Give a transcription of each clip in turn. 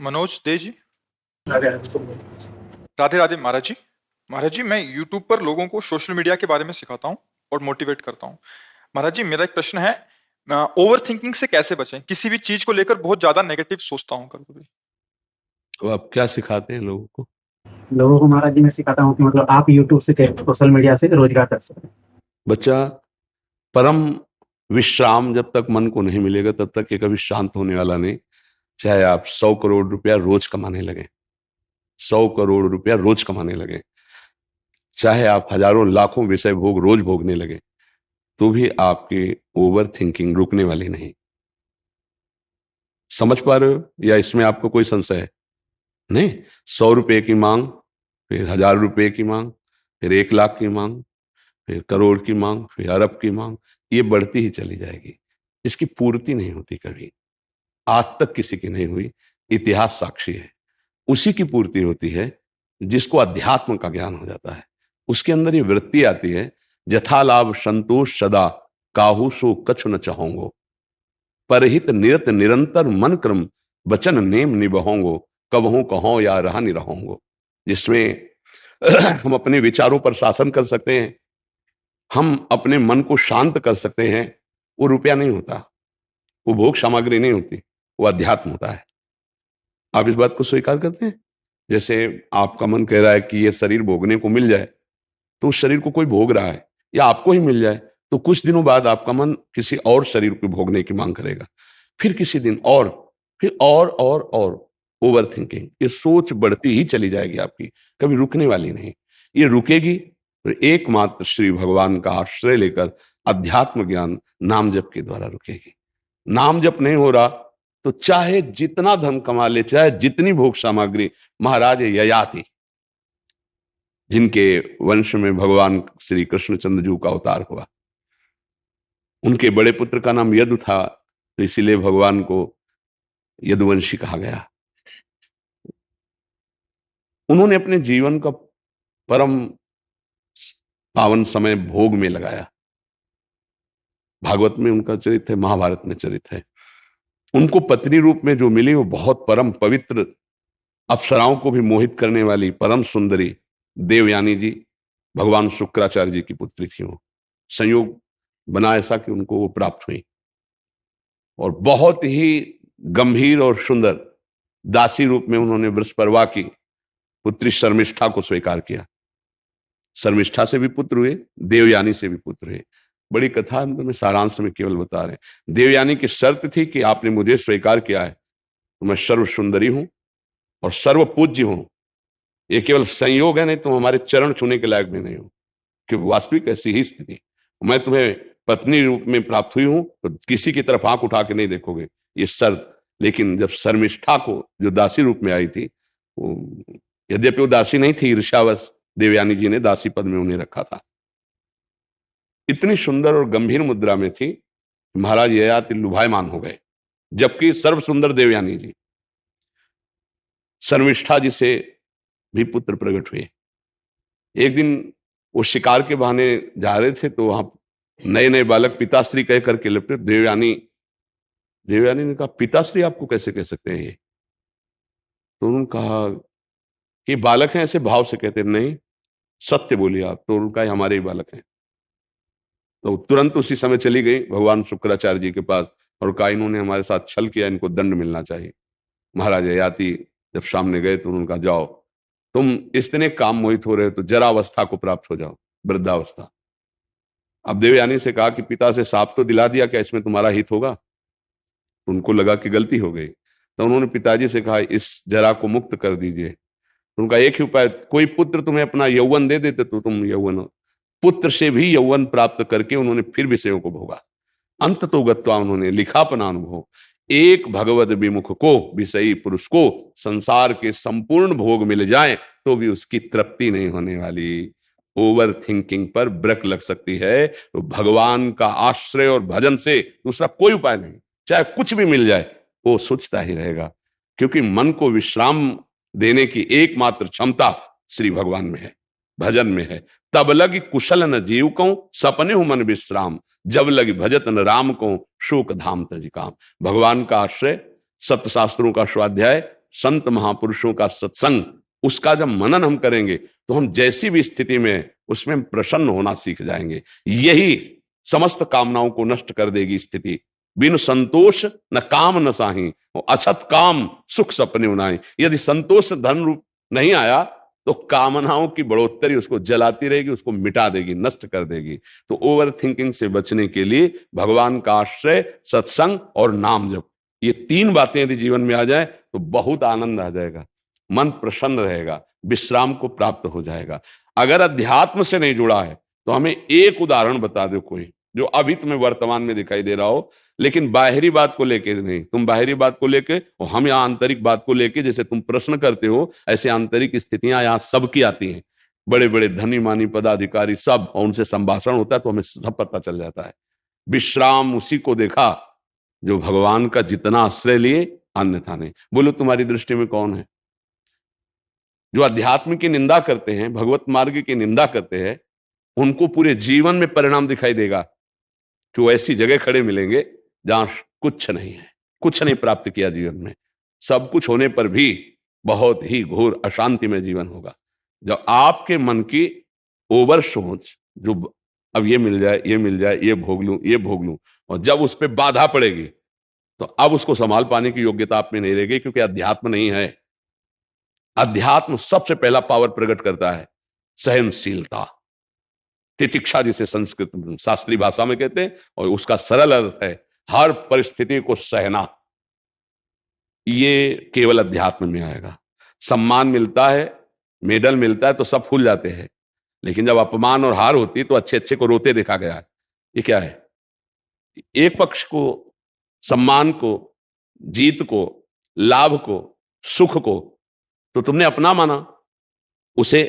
मनोज दे जी। अरे राधे राधे महाराज जी। महाराज जी, मैं यूट्यूब पर लोगों को सोशल मीडिया के बारे में सिखाता हूँ और मोटिवेट करता हूँ। महाराज जी, मेरा एक प्रश्न है, ओवर थिंकिंग से कैसे बचें? किसी भी चीज को लेकर बहुत ज्यादा नेगेटिव सोचता हूँ कभी कभी। तो आप क्या सिखाते हैं लोगों को? लोगों को महाराज जी मैं सिखाता हूँ कि मतलब आप यूट्यूब से कैसे सोशल मीडिया से रोजगार कर सकते हैं। बच्चा, परम विश्राम जब तक मन को नहीं मिलेगा तब तक ये कभी शांत होने वाला नहीं। चाहे आप 100 करोड़ रुपया रोज कमाने लगे, 100 करोड़ रुपया रोज कमाने लगे, चाहे आप हजारों लाखों विषय भोग रोज भोगने लगे, तो भी आपकी ओवर थिंकिंग रुकने वाली नहीं। समझ पा रहे हो या इसमें आपको कोई संशय है? नहीं। 100 रुपए की मांग, फिर 1000 रुपए की मांग, फिर 1 लाख की मांग, फिर करोड़ की मांग, फिर अरब की मांग, ये बढ़ती ही चली जाएगी। इसकी पूर्ति नहीं होती कभी। आज तक किसी की नहीं हुई। इतिहास साक्षी है। उसी की पूर्ति होती है जिसको अध्यात्म का ज्ञान हो जाता है। उसके अंदर ये वृत्ति आती है, जथा लाभ संतोष सदा, काहू सो कछु न चाहोंगो, परहित निरत निरंतर मन क्रम, वचन नेम निबहोंगो, कबहू कहो या रहा निरहोंगो। जिसमें हम अपने विचारों पर शासन कर सकते हैं, हम अपने मन को शांत कर सकते हैं। वो रुपया नहीं होता, वो भोग सामग्री नहीं होती, वो अध्यात्म होता है। आप इस बात को स्वीकार करते हैं? जैसे आपका मन कह रहा है कि ये शरीर भोगने को मिल जाए, तो उस शरीर को कोई भोग रहा है, या आपको ही मिल जाए, तो कुछ दिनों बाद आपका मन किसी और शरीर को भोगने की मांग करेगा, फिर किसी दिन और, फिर और ओवर थिंकिंग, ये सोच बढ़ती ही चली जाएगी आपकी, कभी रुकने वाली नहीं। ये रुकेगी तो एकमात्र श्री भगवान का आश्रय लेकर अध्यात्म ज्ञान नाम जप के द्वारा रुकेगी। नाम जप नहीं हो रहा तो चाहे जितना धन कमा ले, चाहे जितनी भोग सामग्री, महाराज ययाति जिनके वंश में भगवान श्री कृष्णचंद्र जी का अवतार हुआ, उनके बड़े पुत्र का नाम यदु था, तो इसीलिए भगवान को यदुवंशी कहा गया। उन्होंने अपने जीवन का परम पावन समय भोग में लगाया। भागवत में उनका चरित्र है, महाभारत में चरित्र है। उनको पत्नी रूप में जो मिली वो बहुत परम पवित्र, अप्सराओं को भी मोहित करने वाली परम सुंदरी देवयानी जी, भगवान शुक्राचार्य जी की पुत्री थी। वो संयोग बना ऐसा कि उनको वो प्राप्त हुई, और बहुत ही गंभीर और सुंदर दासी रूप में उन्होंने वृषपर्वा की पुत्री शर्मिष्ठा को स्वीकार किया। शर्मिष्ठा से भी पुत्र हुए, देवयानी से भी पुत्र हुए। बड़ी कथा में सारांश में केवल बता रहे हैं। देवयानी की शर्त थी कि आपने मुझे स्वीकार किया है तो मैं सर्व सुंदरी हूं और सर्व पूज्य हूं। ये केवल संयोग है, नहीं तो हमारे चरण छूने के लायक भी नहीं हो, कि वास्तविक ऐसी ही स्थिति। मैं तुम्हें पत्नी रूप में प्राप्त हुई हूं तो किसी की तरफ आंख उठा के नहीं देखोगे, ये शर्त। लेकिन जब शर्मिष्ठा को जो दासी रूप में आई थी, यद्यपि वो दासी नहीं थी, ईर्ष्यावश देवयानी जी ने दासी पद में उन्हें रखा था। इतनी सुंदर और गंभीर मुद्रा में थी, महाराज ययाति लुभायमान हो गए। जबकि सर्व सुंदर देवयानी जी, शर्मिष्ठा जी से भी पुत्र प्रकट हुए। एक दिन वो शिकार के बहाने जा रहे थे, तो वहां नए नए बालक पिताश्री कह करके लपटे। देवयानी ने कहा, पिताश्री आपको कैसे कह सकते हैं ये? तो उन्होंने कहा कि बालक हैं, ऐसे भाव से कहते नहीं, सत्य बोलिए आप। तो उनका हमारे ही बालक हैं। तो तुरंत उसी समय चली गई भगवान शुक्राचार्य जी के पास और कहा, इन्होंने हमारे साथ छल किया, इनको दंड मिलना चाहिए। महाराज ययाति जब सामने गए तो उन्होंने कहा, जाओ, तुम इतने काम मोहित हो रहे हो तो जरावस्था को प्राप्त हो जाओ, वृद्धावस्था। अब देवयानी से कहा कि पिता से साफ तो दिला दिया, क्या इसमें तुम्हारा हित होगा? उनको लगा कि गलती हो गई, तो उन्होंने पिताजी से कहा, इस जरा को मुक्त कर दीजिए। उनका एक ही उपाय, कोई पुत्र तुम्हें अपना यौवन दे देते तो तुम यौवन, पुत्र से भी यौवन प्राप्त करके उन्होंने फिर विषयों को भोगा। अंत तो गत्वा उन्होंने लिखापना अनुभव, एक भगवत विमुख को, विषयी पुरुष को संसार के संपूर्ण भोग मिल जाए तो भी उसकी तृप्ति नहीं होने वाली। ओवर थिंकिंग पर ब्रेक लग सकती है, तो भगवान का आश्रय और भजन से दूसरा कोई उपाय नहीं। चाहे कुछ भी मिल जाए वो सोचता ही रहेगा, क्योंकि मन को विश्राम देने की एकमात्र क्षमता श्री भगवान में है, भजन में है। तब लगी कुशल न जीव को, सपने हो मन विश्राम, जब लगी भजत न राम को, शोक धाम तज काम। भगवान का आश्रय, सप्त शास्त्रों का स्वाध्याय, संत महापुरुषों का सत्संग, उसका जब मनन हम करेंगे तो हम जैसी भी स्थिति में उसमें प्रसन्न होना सीख जाएंगे। यही समस्त कामनाओं को नष्ट कर देगी स्थिति। बिन संतोष न काम न साही, अछत काम सुख सपने उनाई। यदि संतोष धन रूप नहीं आया तो कामनाओं की बढ़ोतरी उसको जलाती रहेगी, उसको मिटा देगी, नष्ट कर देगी। तो ओवर थिंकिंग से बचने के लिए भगवान का आश्रय, सत्संग और नाम जप, ये 3 बातें यदि जीवन में आ जाए तो बहुत आनंद आ जाएगा, मन प्रसन्न रहेगा, विश्राम को प्राप्त हो जाएगा। अगर अध्यात्म से नहीं जुड़ा है तो हमें एक उदाहरण बता दो कोई, जो अभी तुम्हें वर्तमान में दिखाई दे रहा हो, लेकिन बाहरी बात को लेके नहीं। तुम बाहरी बात को लेके और हम यहाँ आंतरिक बात को लेके, जैसे तुम प्रश्न करते हो, ऐसे आंतरिक स्थितियां यहाँ सबकी आती हैं। बड़े बड़े धनी मानी पदाधिकारी सब, और उनसे संभाषण होता है तो हमें सब पता चल जाता है। विश्राम उसी को देखा जो भगवान का जितना आश्रय लिए, अन्यथा नहीं। बोलो तुम्हारी दृष्टि में कौन है? जो अध्यात्म की निंदा करते हैं, भगवत मार्ग की निंदा करते हैं, उनको पूरे जीवन में परिणाम दिखाई देगा कि वो ऐसी जगह खड़े मिलेंगे जहां कुछ नहीं है, कुछ नहीं प्राप्त किया जीवन में। सब कुछ होने पर भी बहुत ही घोर अशांति में जीवन होगा। जब आपके मन की ओवर सोच, जो अब ये मिल जाए, ये मिल जाए, ये भोग लूं, ये भोग लूं, और जब उस पर बाधा पड़ेगी तो अब उसको संभाल पाने की योग्यता आप में नहीं रहेगी, क्योंकि अध्यात्म नहीं है। अध्यात्म सबसे पहला पावर प्रकट करता है सहनशीलता, तितिक्षा, जिसे संस्कृत शास्त्रीय भाषा में कहते हैं, और उसका सरल अर्थ है हर परिस्थिति को सहना। ये केवल अध्यात्म में आएगा। सम्मान मिलता है, मेडल मिलता है तो सब फूल जाते हैं, लेकिन जब अपमान और हार होती तो अच्छे अच्छे को रोते देखा गया है। ये क्या है? एक पक्ष को, सम्मान को, जीत को, लाभ को, सुख को तो तुमने अपना माना उसे,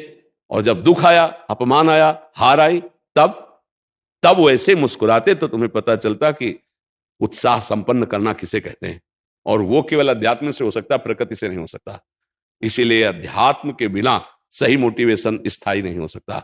और जब दुख आया, अपमान आया, हार आई, तब वो ऐसे मुस्कुराते तो तुम्हें पता चलता कि उत्साह संपन्न करना किसे कहते हैं। और वो केवल अध्यात्म से हो सकता, प्रकृति से नहीं हो सकता। इसीलिए अध्यात्म के बिना सही मोटिवेशन स्थायी नहीं हो सकता।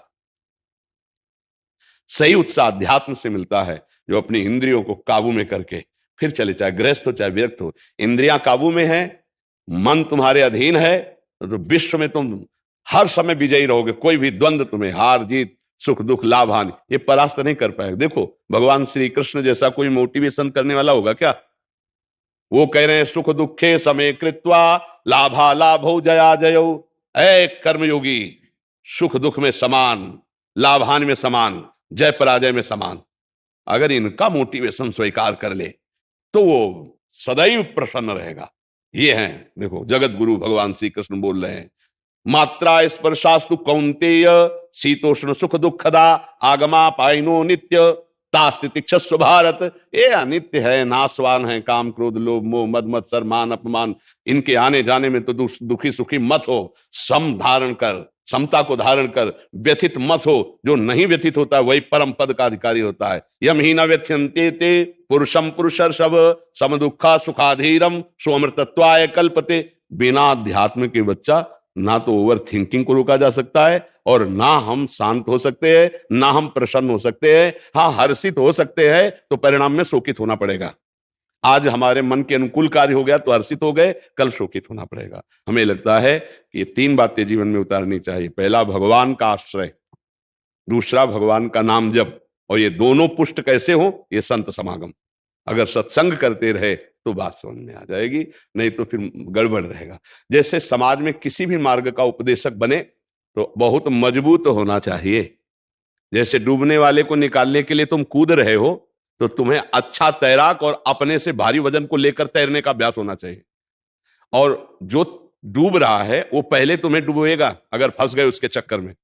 सही उत्साह अध्यात्म से मिलता है, जो अपनी इंद्रियों को काबू में करके फिर चले, चाहे गृहस्थ हो चाहे विरक्त हो। इंद्रियां काबू में है, मन तुम्हारे अधीन है, तो विश्व में तुम हर समय विजयी रहोगे। कोई भी द्वंद्व तुम्हें, हार जीत, सुख दुख, लाभ हानि, ये परास्त नहीं कर पाएगा। देखो भगवान श्री कृष्ण जैसा कोई मोटिवेशन करने वाला होगा क्या? वो कह रहे हैं सुख दुखे समय कृत्वा लाभा लाभो जया जयो। ऐ कर्मयोगी, सुख दुख में समान, लाभ हानि में समान, जय पराजय में समान। अगर इनका मोटिवेशन स्वीकार कर ले तो वो सदैव प्रसन्न रहेगा। ये हैं, देखो जगत गुरु भगवान श्री कृष्ण बोल रहे हैं, मात्रा स्पर्शास्तु कौन्तेय शीतोष्ण सुख दुखदा आगमा पाइनो नित्य तास्तितिक्षस्व भारत। ये अनित्य है, नाशवान है, काम क्रोध लोभ मोह मद मत्सर मान अपमान, इनके आने जाने में तो दुखी सुखी मत हो। सम धारण कर, समता को धारण कर, व्यथित मत हो। जो नहीं व्यथित होता वही परम पद का अधिकारी होता है। यम ही न व्यथ्यन्ते ते पुरुषम पुरुषर्षभ सम दुखा सुखाधीरम स्वमृतत्वाय कल्पते। बिना अध्यात्म के बच्चा ना तो ओवर थिंकिंग को रोका जा सकता है, और ना हम शांत हो सकते हैं, ना हम प्रसन्न हो सकते हैं। हाँ, हर्षित हो सकते हैं तो परिणाम में शोकित होना पड़ेगा। आज हमारे मन के अनुकूल कार्य हो गया तो हर्षित हो गए, कल शोकित होना पड़ेगा। हमें लगता है कि ये 3 बातें जीवन में उतारनी चाहिए। पहला भगवान का आश्रय, दूसरा भगवान का नाम जप, और ये दोनों पुष्ट कैसे हो? ये संत समागम। अगर सत्संग करते रहे तो बात समझ में आ जाएगी, नहीं तो फिर गड़बड़ रहेगा। जैसे समाज में किसी भी मार्ग का उपदेशक बने तो बहुत मजबूत होना चाहिए। जैसे डूबने वाले को निकालने के लिए तुम कूद रहे हो तो तुम्हें अच्छा तैराक और अपने से भारी वजन को लेकर तैरने का अभ्यास होना चाहिए। और जो डूब रहा है वो पहले तुम्हें डुबोएगा, अगर फंस गए उसके चक्कर में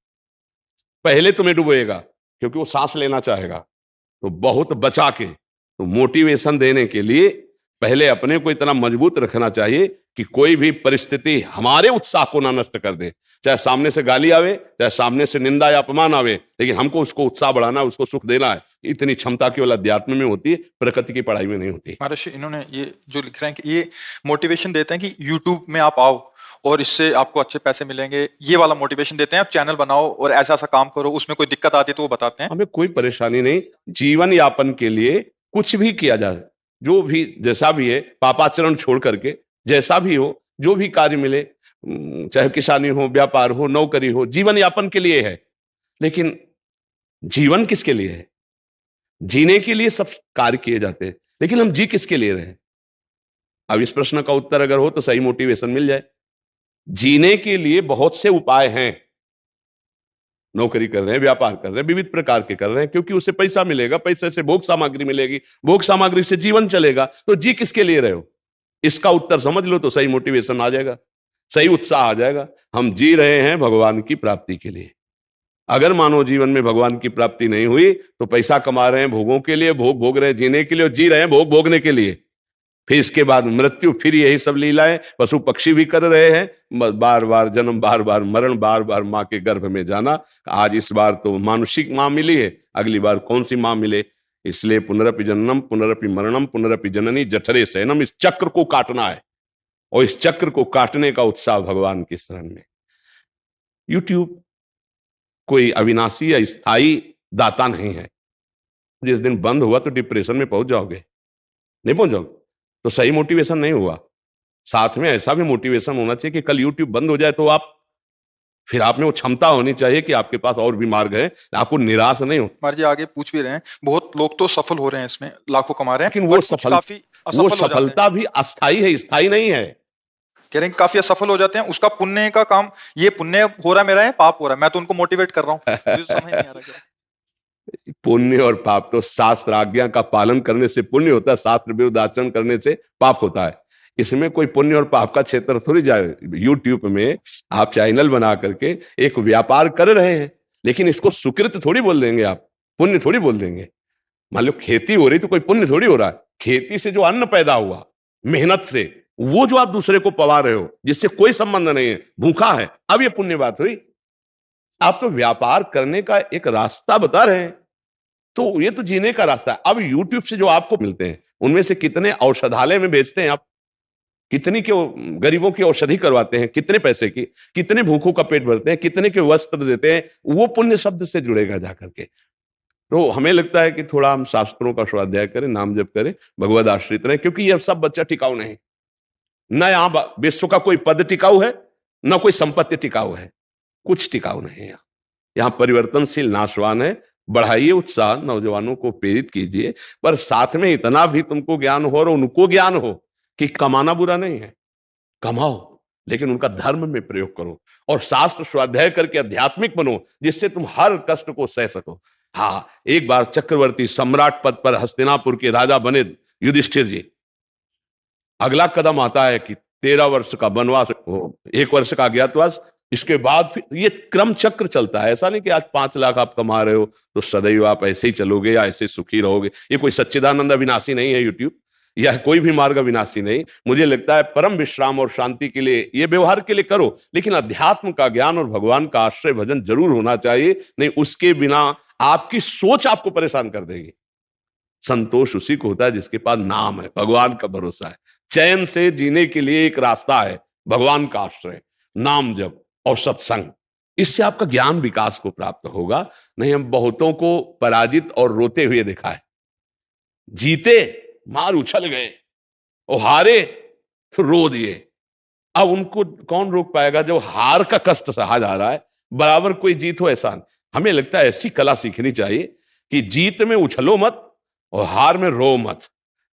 पहले तुम्हें डुबोएगा, क्योंकि वो सांस लेना चाहेगा। तो बहुत बचा के, तो मोटिवेशन देने के लिए पहले अपने को इतना मजबूत रखना चाहिए कि कोई भी परिस्थिति हमारे उत्साह को ना नष्ट कर दे। चाहे सामने से गाली आवे, चाहे सामने से निंदा या अपमान आवे, लेकिन हमको उसको उत्साह बढ़ाना है, उसको सुख देना है। इतनी क्षमता केवल अध्यात्म में होती है, प्रकृति की पढ़ाई में नहीं होती। महर्षि इन्होंने ये जो लिख रहे हैं कि ये मोटिवेशन देते हैं कि यूट्यूब में आप आओ और इससे आपको अच्छे पैसे मिलेंगे, ये वाला मोटिवेशन देते हैं। आप चैनल बनाओ और ऐसा ऐसा काम करो, उसमें कोई दिक्कत आती है तो वो बताते हैं। हमें कोई परेशानी नहीं, जीवन यापन के लिए कुछ भी किया जाए, जो भी जैसा भी है, पापाचरण छोड़ करके जैसा भी हो, जो भी कार्य मिले, चाहे किसानी हो, व्यापार हो, नौकरी हो, जीवन यापन के लिए है। लेकिन जीवन किसके लिए है? जीने के लिए सब कार्य किए जाते हैं, लेकिन हम जी किसके लिए रहे हैं? अब इस प्रश्न का उत्तर अगर हो तो सही मोटिवेशन मिल जाए। जीने के लिए बहुत से उपाय हैं। नौकरी कर रहे हैं, व्यापार कर रहे हैं, विविध प्रकार के कर रहे हैं, क्योंकि उससे पैसा मिलेगा, पैसे से भोग सामग्री मिलेगी, भोग सामग्री से जीवन चलेगा। तो जी किसके लिए रहे हो? इसका उत्तर समझ लो तो सही मोटिवेशन आ जाएगा, सही उत्साह आ जाएगा। हम जी रहे हैं भगवान की प्राप्ति के लिए। अगर मानव जीवन में भगवान की प्राप्ति नहीं हुई तो पैसा कमा रहे हैं भोगों के लिए, भोग भोग रहे हैं जीने के लिए, और जी रहे हैं भोग भोगने के लिए। फिर इसके बाद मृत्यु, फिर यही सब लीलाएं पशु पक्षी भी कर रहे हैं। बार बार जन्म, बार बार मरण, बार बार माँ के गर्भ में जाना। आज इस बार तो मानुषिक माँ मिली है, अगली बार कौन सी माँ मिले? इसलिए पुनरपि जन्नम पुनरपि मरणम पुनरपि जननी जठरे शयनम, इस चक्र को काटना है। और इस चक्र को काटने का उत्साह भगवान की शरण में। यूट्यूब कोई अविनाशी या स्थायी दाता नहीं है। जिस दिन बंद हुआ तो डिप्रेशन में पहुंच जाओगे, नहीं पहुंच जाओगे तो सही मोटिवेशन नहीं हुआ। साथ में ऐसा भी मोटिवेशन होना चाहिए कि कल यूट्यूब बंद हो जाए तो फिर आप में वो क्षमता होनी चाहिए कि आपके पास और भी मार्ग है, आपको निराश नहीं हो। महाराज जी आगे पूछ भी रहे हैं, बहुत लोग तो सफल हो रहे हैं इसमें, लाखों कमा रहे हैं, लेकिन but कुछ काफी वो असफल हो जाते हैं। सफलता भी अस्थाई है, स्थायी नहीं है। कह रहे हैं काफी असफल हो जाते हैं, उसका पुण्य का काम, ये पुण्य हो रहा है मेरा, है पाप हो रहा है, मैं तो उनको मोटिवेट कर रहा हूँ। मुझे समझ नहीं आ रहा क्या। पुण्य और पाप तो शास्त्र आज्ञा का पालन करने से पुण्य होता है, शास्त्र विरुद्ध आचरण करने से पाप होता है। इसमें कोई पुण्य और पाप का क्षेत्र थोड़ी जाए। यूट्यूब में आप चैनल बना करके एक व्यापार कर रहे हैं, लेकिन इसको सुकृत थोड़ी बोल देंगे, आप पुण्य थोड़ी बोल देंगे। मान लो खेती हो रही तो कोई पुण्य थोड़ी हो रहा है। खेती से जो अन्न पैदा हुआ मेहनत से, वो जो आप दूसरे को पवा रहे हो, जिससे कोई संबंध नहीं है, भूखा है, अब ये पुण्य बात हुई। आप तो व्यापार करने का एक रास्ता बता रहे हैं, तो ये तो जीने का रास्ता है। अब यूट्यूब से जो आपको मिलते हैं उनमें से कितने औषधालय में बेचते हैं आप, कितनी के गरीबों की औषधि करवाते हैं, कितने पैसे की, कितने भूखों का पेट भरते हैं, कितने के वस्त्र देते हैं, वो पुण्य शब्द से जुड़ेगा जाकर के। तो हमें लगता है कि थोड़ा हम शास्त्रों का स्वाध्याय करें, नाम जप करें, भगवद आश्रित रहें, क्योंकि यह सब बच्चा टिकाऊ नहीं। न यहां विश्व का कोई पद टिकाऊ है, न कोई संपत्ति टिकाऊ है, कुछ टिकाऊ नहीं है। यहां परिवर्तनशील नाशवान है। बढ़ाइए उत्साह, नौजवानों को प्रेरित कीजिए, पर साथ में इतना भी तुमको ज्ञान हो और उनको ज्ञान हो कि कमाना बुरा नहीं है, कमाओ, लेकिन उनका धर्म में प्रयोग करो और शास्त्र स्वाध्याय करके आध्यात्मिक बनो, जिससे तुम हर कष्ट को सह सको। हाँ, एक बार चक्रवर्ती सम्राट पद पर हस्तिनापुर के राजा बने युधिष्ठिर जी। अगला कदम आता है कि 13 वर्ष का वनवास, 1 वर्ष का अज्ञातवास, इसके बाद फिर ये क्रम चक्र चलता है। ऐसा नहीं कि आज 5 लाख आप कमा रहे हो तो सदैव आप ऐसे ही चलोगे या ऐसे सुखी रहोगे। ये कोई सच्चिदानंद अविनाशी नहीं है यूट्यूब, या कोई भी मार्ग अविनाशी नहीं। मुझे लगता है परम विश्राम और शांति के लिए, ये व्यवहार के लिए करो, लेकिन अध्यात्म का ज्ञान और भगवान का आश्रय भजन जरूर होना चाहिए। नहीं उसके बिना आपकी सोच आपको परेशान कर देगी। संतोष उसी को होता है जिसके पास नाम है, भगवान का भरोसा है। चैन से जीने के लिए एक रास्ता है, भगवान का आश्रय, नाम जप और सत्संग। इससे आपका ज्ञान विकास को प्राप्त होगा। नहीं, हम बहुतों को पराजित और रोते हुए देखा है। जीते मार उछल गए और हारे तो रो दिए। अब उनको कौन रोक पाएगा जो हार का कष्ट सहा जा रहा है। बराबर कोई जीत हो ऐसा, हमें लगता है ऐसी कला सीखनी चाहिए कि जीत में उछलो मत और हार में रो मत।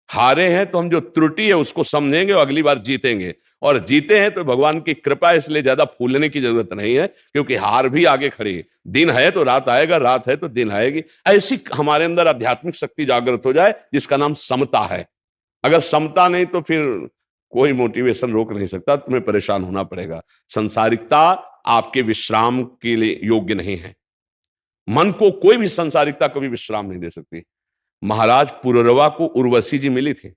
हारे हैं तो हम जो त्रुटि है उसको समझेंगे और अगली बार जीतेंगे, और जीते हैं तो भगवान की कृपा, इसलिए ज्यादा फूलने की जरूरत नहीं है, क्योंकि हार भी आगे खड़ी है। दिन है तो रात आएगा, रात है तो दिन आएगी। ऐसी हमारे अंदर आध्यात्मिक शक्ति जागृत हो जाए जिसका नाम समता है। अगर समता नहीं तो फिर कोई मोटिवेशन रोक नहीं सकता, तुम्हें परेशान होना पड़ेगा। संसारिकता आपके विश्राम के लिए योग्य नहीं है। मन को कोई भी संसारिकता कभी विश्राम नहीं दे सकती। महाराज पुररवा को उर्वशी जी मिली थी,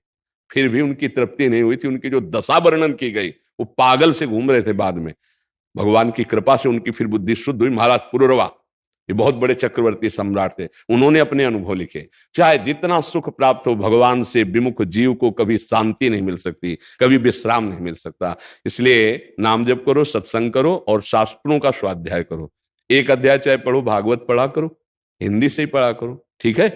फिर भी उनकी तृप्ति नहीं हुई थी। उनकी जो दशा वर्णन की गई, वो पागल से घूम रहे थे। बाद में भगवान की कृपा से उनकी फिर बुद्धि शुद्ध हुई। महाराज पुररवा ये बहुत बड़े चक्रवर्ती सम्राट थे, उन्होंने अपने अनुभव लिखे। चाहे जितना सुख प्राप्त हो, भगवान से विमुख जीव को कभी शांति नहीं मिल सकती, कभी विश्राम नहीं मिल सकता। इसलिए नाम जप करो, सत्संग करो और शास्त्रों का स्वाध्याय करो। एक अध्याय चाहे पढ़ो, भागवत पढ़ा करो, हिंदी से ही पढ़ा करो, ठीक है।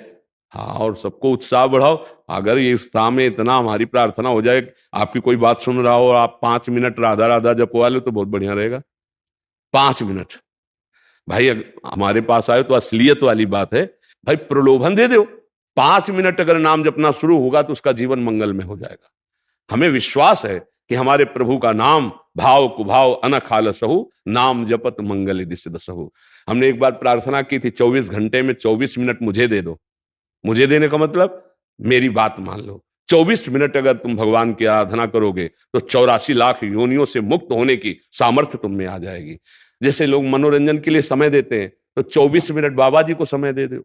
हाँ, और सबको उत्साह बढ़ाओ। अगर ये उत्साह में इतना हमारी प्रार्थना हो जाए, आपकी कोई बात सुन रहा हो और आप 5 मिनट राधा राधा जपवा लो तो बहुत बढ़िया रहेगा। 5 मिनट भाई हमारे पास आए तो असलियत वाली बात है भाई, प्रलोभन दे दो। 5 मिनट अगर नाम जपना शुरू होगा तो उसका जीवन मंगल में हो जाएगा। हमें विश्वास है कि हमारे प्रभु का नाम भाव कुभाव अनख आलसहु, नाम जपत मंगल दिस दसहु। हमने एक बार प्रार्थना की थी 24 घंटे में 24 मिनट मुझे दे दो। मुझे देने का मतलब मेरी बात मान लो। 24 मिनट अगर तुम भगवान की आराधना करोगे तो 84 लाख योनियों से मुक्त होने की सामर्थ्य तुम में आ जाएगी। जैसे लोग मनोरंजन के लिए समय देते हैं तो 24 मिनट बाबा जी को समय दे दो।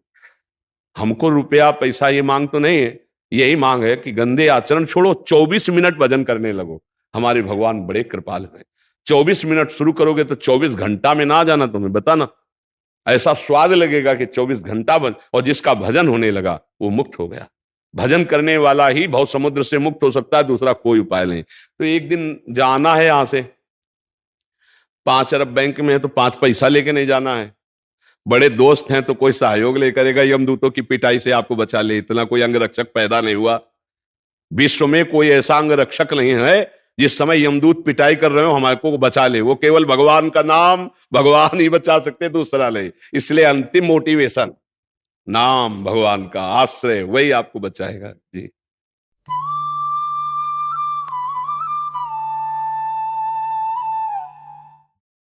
हमको रुपया पैसा ये मांग तो नहीं है, यही मांग है कि गंदे आचरण छोड़ो, 24 मिनट भजन करने लगो। हमारे भगवान बड़े कृपालु हैं। 24 मिनट शुरू करोगे तो 24 घंटा में ना जाना, तुम्हें बताना ऐसा स्वाद लगेगा कि 24 घंटा बन, और जिसका भजन होने लगा वो मुक्त हो गया। भजन करने वाला ही भव समुद्र से मुक्त हो सकता है, दूसरा कोई उपाय नहीं। तो एक दिन जाना है यहां से, 5 अरब बैंक में है तो 5 पैसा लेके नहीं जाना है। बड़े दोस्त हैं तो कोई सहयोग लेकरेगा, यमदूतों की पिटाई से आपको बचा ले, इतना कोई अंगरक्षक पैदा नहीं हुआ। विश्व में कोई ऐसा अंगरक्षक नहीं है जिस समय यमदूत पिटाई कर रहे हो हमारे को बचा ले। वो केवल भगवान का नाम, भगवान ही बचा सकते, दूसरा नहीं। इसलिए अंतिम मोटिवेशन नाम, भगवान का आश्रय, वही आपको बचाएगा जी।